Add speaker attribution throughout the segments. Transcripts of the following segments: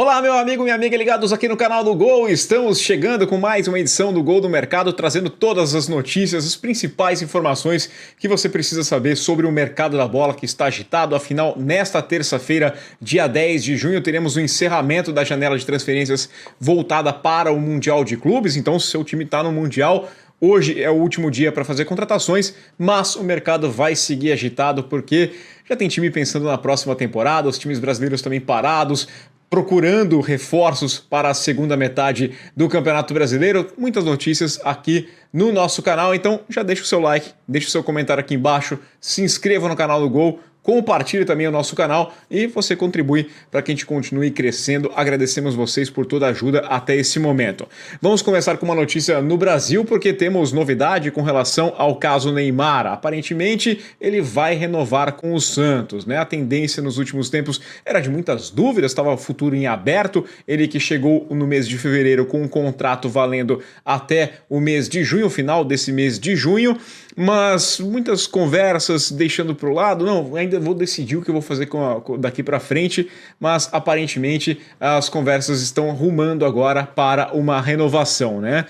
Speaker 1: Olá, meu amigo, minha amiga ligados aqui no canal do Gol. Estamos chegando com mais uma edição do Gol do Mercado, trazendo todas as notícias, as principais informações que você precisa saber sobre o mercado da bola que está agitado. Afinal, nesta terça-feira, dia 10 de junho, teremos o encerramento da janela de transferências voltada para o Mundial de Clubes. Então, se seu time está no Mundial, hoje é o último dia para fazer contratações, mas o mercado vai seguir agitado porque já tem time pensando na próxima temporada, os times brasileiros também parados, procurando reforços para a segunda metade do Campeonato Brasileiro. Muitas notícias aqui no nosso canal, então já deixa o seu like, deixa o seu comentário aqui embaixo, se inscreva no canal do Gol, compartilhe também o nosso canal e você contribui para que a gente continue crescendo. Agradecemos vocês por toda a ajuda até esse momento. Vamos começar com uma notícia no Brasil, porque temos novidade com relação ao caso Neymar. Aparentemente, ele vai renovar com o Santos, né? A tendência nos últimos tempos era de muitas dúvidas, estava o futuro em aberto. Ele que chegou no mês de fevereiro com um contrato valendo até o mês de junho, final desse mês de junho, mas muitas conversas deixando para o lado, não, ainda vou decidir o que eu vou fazer daqui para frente, mas aparentemente as conversas estão rumando agora para uma renovação, né?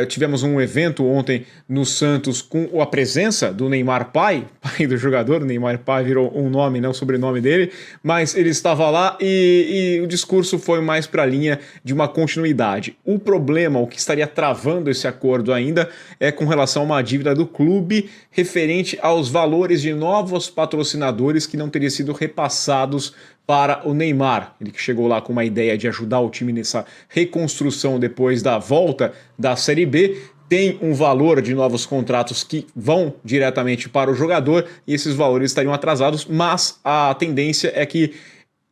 Speaker 1: Tivemos um evento ontem no Santos com a presença do Neymar pai do jogador. O Neymar pai virou um nome, não o sobrenome dele, mas ele estava lá e o discurso foi mais para a linha de uma continuidade. O problema, o que estaria travando esse acordo ainda, é com relação a uma dívida do clube referente aos valores de novos patrocinadores que não teriam sido repassados para o Neymar. Ele que chegou lá com uma ideia de ajudar o time nessa reconstrução depois da volta da Série B, tem um valor de novos contratos que vão diretamente para o jogador e esses valores estariam atrasados, mas a tendência é que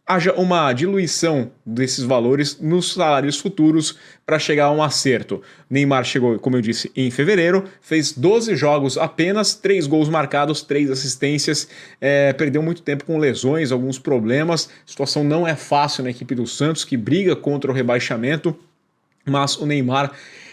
Speaker 1: haja uma diluição desses valores nos salários futuros para chegar a um acerto. Neymar chegou, como eu disse, em fevereiro, fez 12 jogos apenas, 3 gols marcados, 3 assistências, perdeu muito tempo com lesões, alguns problemas, a situação não é fácil na equipe do Santos, que briga contra o rebaixamento, mas o Neymar,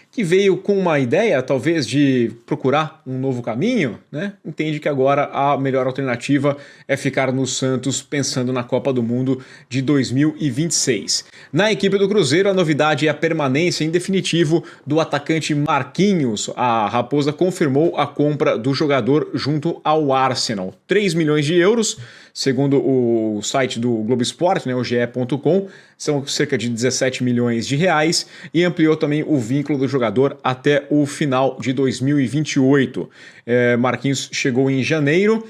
Speaker 1: que veio com uma ideia, talvez, de procurar um novo caminho, né? Entende que agora a melhor alternativa é ficar no Santos pensando na Copa do Mundo de 2026. Na equipe do Cruzeiro, a novidade é a permanência em definitivo do atacante Marquinhos. A Raposa confirmou a compra do jogador junto ao Arsenal. 3 milhões de euros, segundo o site do Globo Esporte, né, o ge.com, são cerca de 17 milhões de reais, e ampliou também o vínculo do jogador até o final de 2028. Marquinhos chegou em janeiro,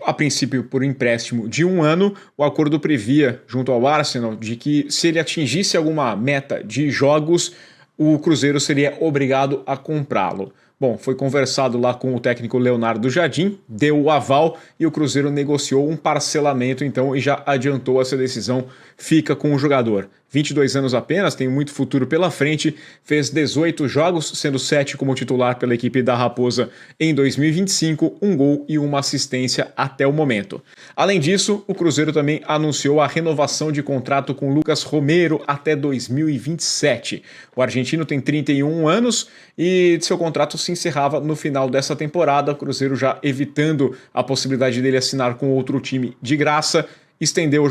Speaker 1: a princípio por empréstimo de 1 ano. O acordo previa, junto ao Arsenal, de que se ele atingisse alguma meta de jogos, o Cruzeiro seria obrigado a comprá-lo. Bom, foi conversado lá com o técnico Leonardo Jardim, deu o aval e o Cruzeiro negociou um parcelamento então e já adiantou essa decisão, fica com o jogador. 22 anos apenas, tem muito futuro pela frente, fez 18 jogos, sendo 7 como titular pela equipe da Raposa em 2025, 1 gol e 1 assistência até o momento. Além disso, o Cruzeiro também anunciou a renovação de contrato com Lucas Romero até 2027. O argentino tem 31 anos e seu contrato se encerrava no final dessa temporada, o Cruzeiro já evitando a possibilidade dele assinar com outro time de graça, estendeu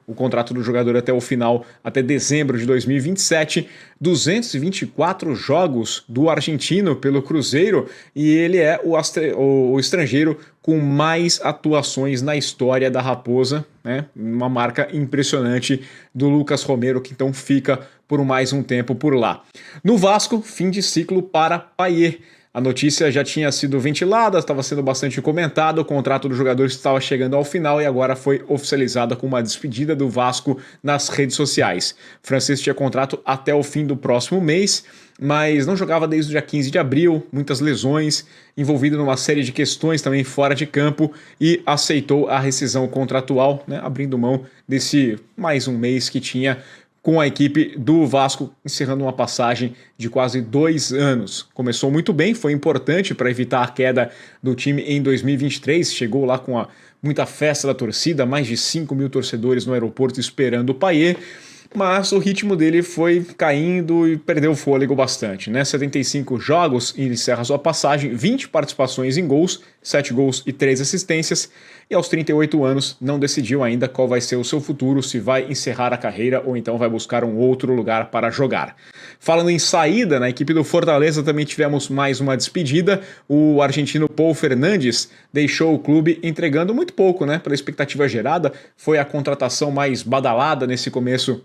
Speaker 1: o contrato do jogador até o final, até dezembro de 2027, 224 jogos do argentino pelo Cruzeiro, e ele é o estrangeiro com mais atuações na história da Raposa, né? Uma marca impressionante do Lucas Romero, que então fica por mais um tempo por lá. No Vasco, fim de ciclo para Payet. A notícia já tinha sido ventilada, estava sendo bastante comentada, o contrato do jogador estava chegando ao final e agora foi oficializada com uma despedida do Vasco nas redes sociais. O francês tinha contrato até o fim do próximo mês, mas não jogava desde o dia 15 de abril, muitas lesões, envolvido numa série de questões também fora de campo e aceitou a rescisão contratual, né, abrindo mão desse mais um mês que tinha com a equipe do Vasco, encerrando uma passagem de quase 2 anos. Começou muito bem, foi importante para evitar a queda do time em 2023, chegou lá com muita festa da torcida, mais de 5 mil torcedores no aeroporto esperando o Payet, mas o ritmo dele foi caindo e perdeu o fôlego bastante, né? 75 jogos e encerra sua passagem, 20 participações em gols, 7 gols e 3 assistências, e aos 38 anos não decidiu ainda qual vai ser o seu futuro, se vai encerrar a carreira ou então vai buscar um outro lugar para jogar. Falando em saída, na equipe do Fortaleza também tivemos mais uma despedida. O argentino Paul Fernandes deixou o clube entregando muito pouco, né? Pela expectativa gerada, foi a contratação mais badalada nesse começo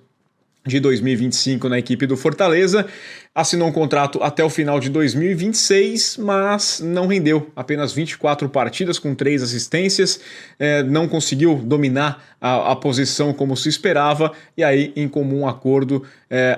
Speaker 1: de 2025 na equipe do Fortaleza, assinou um contrato até o final de 2026, mas não rendeu, apenas 24 partidas com 3 assistências, não conseguiu dominar a posição como se esperava, e aí em comum acordo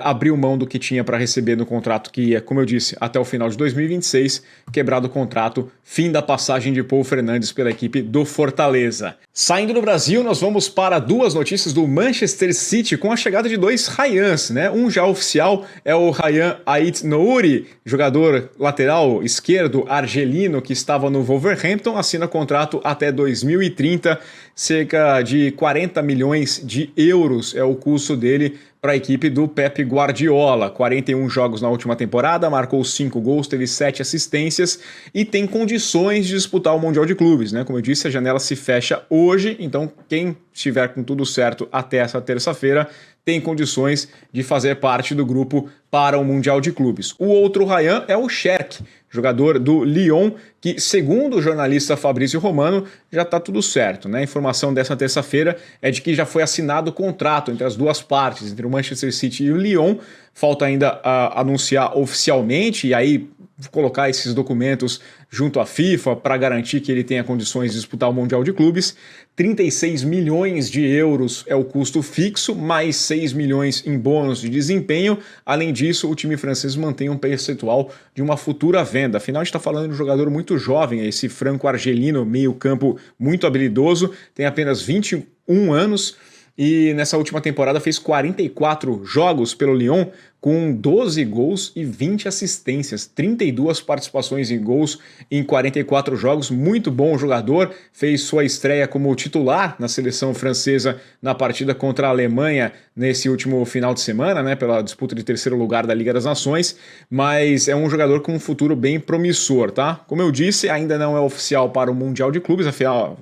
Speaker 1: abriu mão do que tinha para receber no contrato que ia, como eu disse, até o final de 2026, quebrado o contrato, fim da passagem de Paul Fernandes pela equipe do Fortaleza. Saindo do Brasil, nós vamos para 2 notícias do Manchester City com a chegada de 2 Ryans, né? Um já oficial é o Ryan Ait-Nouri, jogador lateral esquerdo argelino que estava no Wolverhampton, assina contrato até 2030, cerca de 40 milhões de euros é o custo dele para a equipe do Pep Guardiola. 41 jogos na última temporada, marcou 5 gols, teve 7 assistências e tem condições de disputar o Mundial de Clubes, né? Como eu disse, a janela se fecha hoje, então quem estiver com tudo certo até essa terça-feira tem condições de fazer parte do grupo para o Mundial de Clubes. O outro Ryan é o Cherki, jogador do Lyon, que, segundo o jornalista Fabrício Romano, já está tudo certo, né? A informação dessa terça-feira é de que já foi assinado o contrato entre as duas partes, entre o Manchester City e o Lyon. Falta ainda anunciar oficialmente e aí colocar esses documentos junto à FIFA para garantir que ele tenha condições de disputar o Mundial de Clubes. 36 milhões de euros é o custo fixo, mais 6 milhões em bônus de desempenho. Além disso, o time francês mantém um percentual de uma futura venda. Afinal, a gente está falando de um jogador muito jovem, esse franco-argelino, meio-campo muito habilidoso, tem apenas 21 anos e nessa última temporada fez 44 jogos pelo Lyon, com 12 gols e 20 assistências, 32 participações em gols em 44 jogos, muito bom jogador, fez sua estreia como titular na seleção francesa na partida contra a Alemanha nesse último final de semana, né, pela disputa de terceiro lugar da Liga das Nações, mas é um jogador com um futuro bem promissor, tá? Como eu disse, ainda não é oficial para o Mundial de Clubes, afinal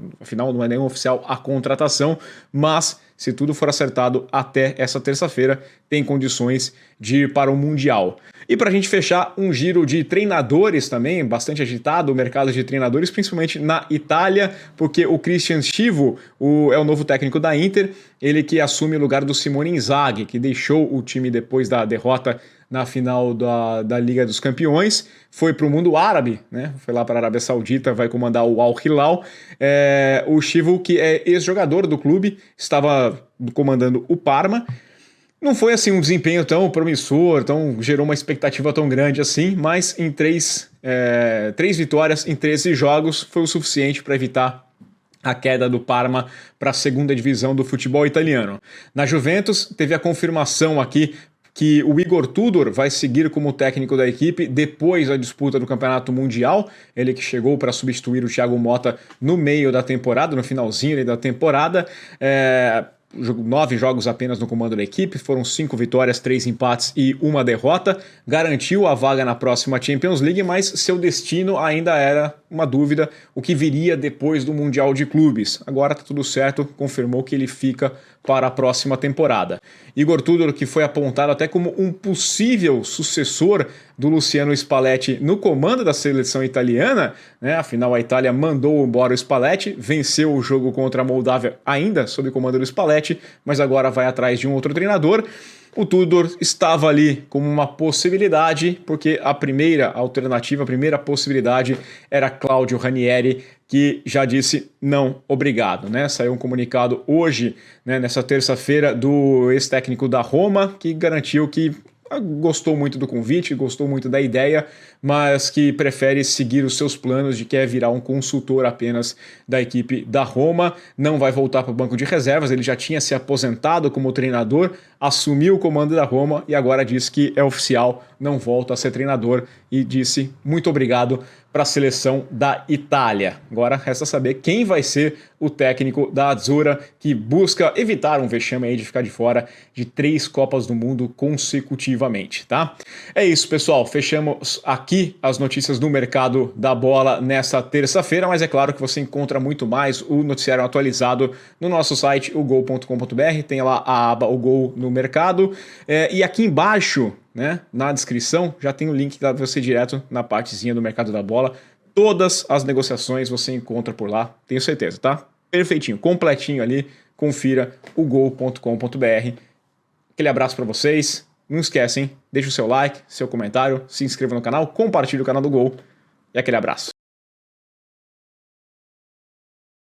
Speaker 1: não é nem oficial a contratação, mas se tudo for acertado até essa terça-feira, tem condições de ir para o Mundial. E para a gente fechar, um giro de treinadores também, bastante agitado o mercado de treinadores, principalmente na Itália, porque o Christian Chivo é o novo técnico da Inter, ele que assume o lugar do Simone Inzaghi, que deixou o time depois da derrota na final da Liga dos Campeões, foi para o mundo árabe, né? Foi lá para a Arábia Saudita, vai comandar o Al Hilal. O Chivo, que é ex-jogador do clube, estava comandando o Parma. Não foi assim um desempenho tão promissor, gerou uma expectativa tão grande assim, mas em três vitórias em 13 jogos foi o suficiente para evitar a queda do Parma para a segunda divisão do futebol italiano. Na Juventus, teve a confirmação aqui que o Igor Tudor vai seguir como técnico da equipe depois da disputa do Campeonato Mundial, ele que chegou para substituir o Thiago Motta no meio da temporada, no finalzinho da temporada. 9 jogos apenas no comando da equipe, foram 5 vitórias, 3 empates e 1 derrota, garantiu a vaga na próxima Champions League, mas seu destino ainda era uma dúvida, o que viria depois do Mundial de Clubes. Agora tá tudo certo, confirmou que ele fica para a próxima temporada. Igor Tudor, que foi apontado até como um possível sucessor do Luciano Spalletti no comando da seleção italiana, né? Afinal a Itália mandou embora o Spalletti, venceu o jogo contra a Moldávia ainda sob o comando do Spalletti, mas agora vai atrás de um outro treinador. O Tudor estava ali como uma possibilidade, porque a primeira alternativa, a primeira possibilidade era Claudio Ranieri, que já disse não, obrigado, né? Saiu um comunicado hoje, né, nessa terça-feira, do ex-técnico da Roma, que garantiu que gostou muito do convite, gostou muito da ideia, mas que prefere seguir os seus planos de que é virar um consultor apenas da equipe da Roma, não vai voltar para o banco de reservas, ele já tinha se aposentado como treinador, assumiu o comando da Roma e agora diz que é oficial, não volta a ser treinador e disse muito obrigado para a seleção da Itália. Agora resta saber quem vai ser o técnico da Azzurra, que busca evitar um vexame aí de ficar de fora de 3 Copas do Mundo consecutivamente, tá? É isso, pessoal. Fechamos aqui as notícias do mercado da bola nessa terça-feira, mas é claro que você encontra muito mais o noticiário atualizado no nosso site, o gol.com.br. Tem lá a aba O Gol no Mercado. E aqui embaixo, né, na descrição, já tem o link para você direto na partezinha do mercado da bola. Todas as negociações você encontra por lá, tenho certeza, tá? Perfeitinho, completinho ali. Confira o gol.com.br. Aquele abraço para vocês. Não esquecem, deixa o seu like, seu comentário, se inscreva no canal, compartilhe o canal do Gol e aquele abraço.